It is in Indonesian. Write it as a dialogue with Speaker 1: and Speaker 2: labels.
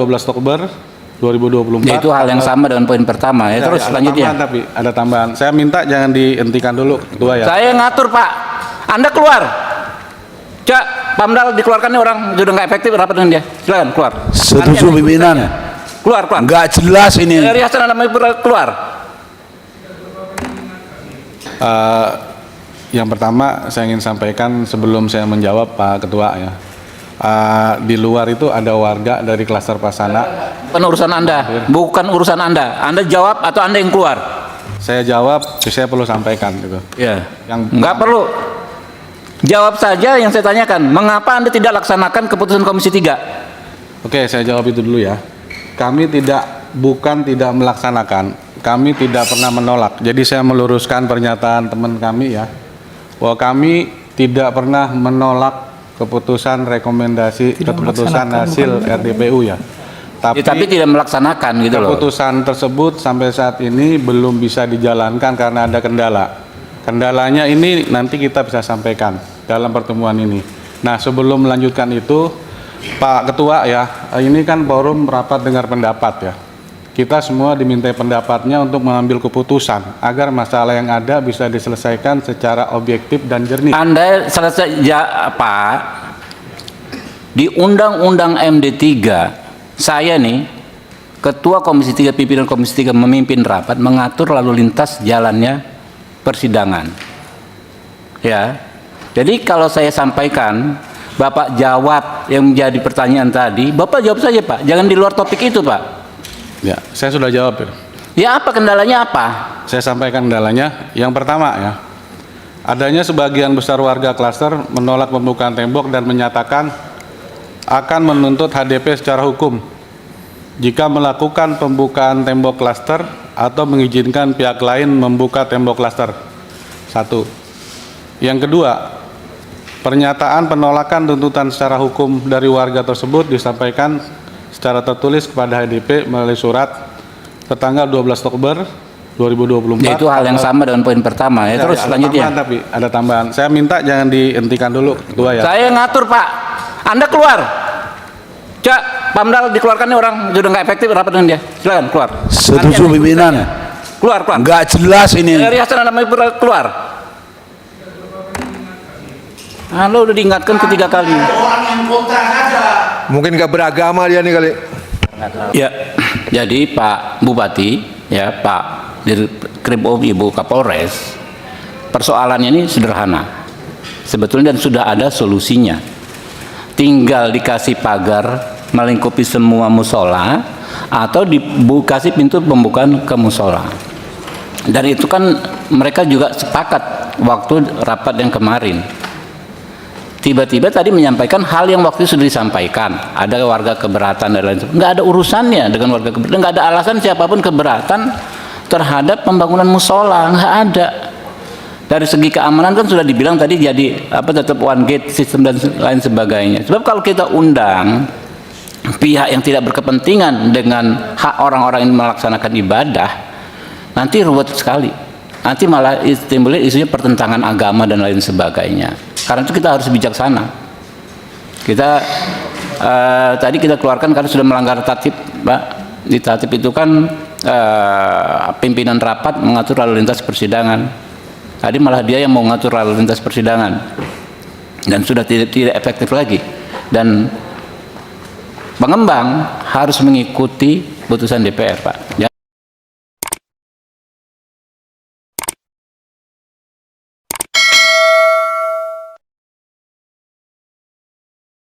Speaker 1: 12 Oktober 2024.
Speaker 2: Ya, itu hal yang sama dengan poin pertama ya. Terus selanjutnya.
Speaker 1: Tapi ada tambahan. Saya minta jangan dihentikan dulu, Ketua ya.
Speaker 2: Saya ngatur, Pak. Anda keluar. Cak, Pamdal dikeluarkan nih orang sudah nggak efektif rapat dengan dia. Silakan keluar.
Speaker 3: Setuju pimpinan.
Speaker 2: Keluar.
Speaker 3: Nggak jelas ini.
Speaker 2: Dari Hasan Anda keluar.
Speaker 1: Yang pertama saya ingin sampaikan sebelum saya menjawab Pak Ketua ya. Di luar itu ada warga dari klaster Pasana.
Speaker 2: Bukan urusan Anda, bukan urusan Anda. Anda jawab atau Anda yang keluar?
Speaker 1: Saya jawab, saya perlu sampaikan gitu.
Speaker 2: Ya.
Speaker 1: Yang
Speaker 2: Nggak perlu. Jawab saja yang saya tanyakan. Mengapa Anda tidak laksanakan keputusan Komisi 3?
Speaker 1: Oke, saya jawab itu dulu ya. Kami bukan tidak melaksanakan, kami tidak pernah menolak. Jadi saya meluruskan pernyataan teman kami ya, bahwa kami tidak pernah menolak keputusan rekomendasi keputusan hasil RDPU ya.
Speaker 2: Tapi tidak melaksanakan gitu loh.
Speaker 1: Keputusan tersebut sampai saat ini belum bisa dijalankan karena ada kendala. Kendalanya ini nanti kita bisa sampaikan dalam pertemuan ini. Nah, sebelum melanjutkan itu, Pak Ketua ya, ini kan forum rapat dengar pendapat ya. Kita semua dimintai pendapatnya untuk mengambil keputusan agar masalah yang ada bisa diselesaikan secara objektif dan jernih.
Speaker 2: Anda selesai ya, Pak. Di Undang-Undang MD3, saya nih Ketua Komisi 3, pimpinan Komisi 3 memimpin rapat mengatur lalu lintas jalannya persidangan. Ya. Jadi kalau saya sampaikan, Bapak jawab yang menjadi pertanyaan tadi, Bapak jawab saja, Pak. Jangan di luar topik itu, Pak.
Speaker 1: Ya, saya sudah jawab ya.
Speaker 2: Ya, apa kendalanya apa?
Speaker 1: Saya sampaikan kendalanya. Yang pertama ya, adanya sebagian besar warga klaster menolak pembukaan tembok dan menyatakan akan menuntut HDP secara hukum jika melakukan pembukaan tembok klaster atau mengizinkan pihak lain membuka tembok klaster. Satu. Yang kedua, pernyataan penolakan tuntutan secara hukum dari warga tersebut disampaikan secara tertulis kepada HDP melalui surat tertanggal 12 Oktober 2024.
Speaker 2: Ya, itu hal yang sama dengan poin pertama ya. Terus selanjutnya.
Speaker 1: Tapi ada tambahan. Saya minta jangan dihentikan dulu, Ketua ya.
Speaker 2: Saya ngatur, Pak. Anda keluar. Cak, Pamdal dikeluarkan nih orang sudah nggak efektif rapat dengan dia. Silakan keluar.
Speaker 3: Setuju pimpinan.
Speaker 2: Keluar.
Speaker 3: Nggak jelas ini.
Speaker 2: Dari Hasan Anda keluar. Anda udah diingatkan ketiga kali.
Speaker 4: Orang yang kontra ada.
Speaker 5: Mungkin nggak beragama dia nih kali.
Speaker 2: Ya, jadi Pak Bupati, ya Pak Dirkrim Ibu Kapolres, persoalannya ini sederhana. Sebetulnya dan sudah ada solusinya. Tinggal dikasih pagar melingkupi semua musola atau dikasih pintu pembukaan ke musola. Dan itu kan mereka juga sepakat waktu rapat yang kemarin. Tiba-tiba tadi menyampaikan hal yang waktu itu sudah disampaikan, ada warga keberatan dan lain sebagainya. Nggak ada urusannya dengan warga keberatan, nggak ada alasan siapapun keberatan terhadap pembangunan musola, nggak ada. Dari segi keamanan kan sudah dibilang tadi jadi tetap one gate sistem dan lain sebagainya. Sebab kalau kita undang pihak yang tidak berkepentingan dengan hak orang-orang yang melaksanakan ibadah, nanti ruwet sekali. Nanti malah timbulnya isunya pertentangan agama dan lain sebagainya. Karena itu kita harus bijaksana. Kita tadi kita keluarkan karena sudah melanggar tatib, Pak. Di tatib itu kan pimpinan rapat mengatur lalu lintas persidangan. Tadi malah dia yang mau mengatur lalu lintas persidangan dan sudah tidak efektif lagi. Dan pengembang harus mengikuti putusan DPR, Pak.